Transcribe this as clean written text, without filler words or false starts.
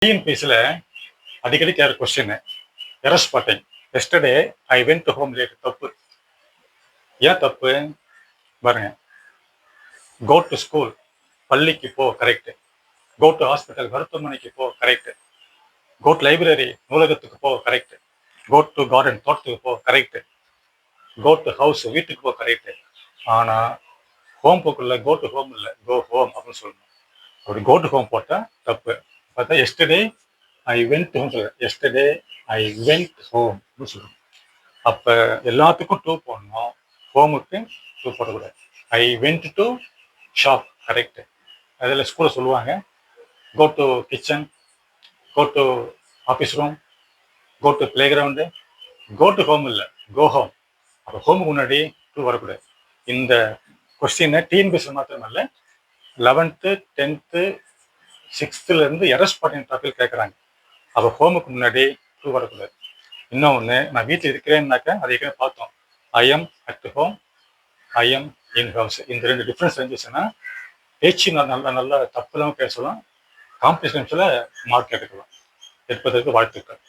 டிஎன்பிஎஸ்சியில் அடிக்கடி கேட்குற question error spotting. Yesterday I went to home late. தப்பு. ஏன் தப்பு பாருங்க. கோ டு ஸ்கூல், பள்ளிக்கு போ, கரெக்ட். கோ டு ஹாஸ்பிட்டல், மருத்துவமனைக்கு போ, கரெக்ட். கோ டு லைப்ரரி, நூலகத்துக்கு போ, கரெக்ட். கோ டு கார்டன், தோட்டத்துக்கு போ, கரெக்ட். கோ டு ஹவுஸ், வீட்டுக்கு போ, கரெக்ட். ஆனால் ஹோம் போக்குள்ள கோ டு ஹோம் இல்லை, கோ ஹோம் அப்படின்னு சொல்லணும். அப்படி கோ டு ஹோம் போட்டால் தப்பு. பார்த்தா எஸ்டர்டே ஐ வென்ட் ஹோம் சொல்லுவேன். எஸ்டர்டே ஐ வென்ட் ஹோம்னு சொல்லணும். அப்போ எல்லாத்துக்கும் டூ போடணும், ஹோமுக்கு டூ போடக்கூடாது. I went to shop, correct. அதில் ஸ்கூலில் சொல்லுவாங்க go to kitchen, go to office room, go to play ground. Go to home இல்லை, கோ ஹோம். அப்போ ஹோமுக்கு முன்னாடி டூ வரக்கூடாது. இந்த கொஸ்டினை டிஎன்பிஎஸ்சி மாத்திரமல்ல 11th 10th 6th error spotting topic கேட்குறாங்க. அப்போ ஹோமுக்கு முன்னாடி டூ வரக்கூடாது. இன்னொன்று, நான் வீட்டில் இருக்கிறேன்னாக்கா அதை ஏற்கனவே பார்த்தோம். I am at home, I am in house. இந்த ரெண்டு டிஃப்ரென்ஸ் இருந்துச்சுன்னா பேச்சு நல்லா தப்பு இல்லாமல் பேசலாம், காம்படிஷன்ஸில் மார்க் எடுக்கலாம். எடுப்பதற்கு வாழ்த்துக்கள்.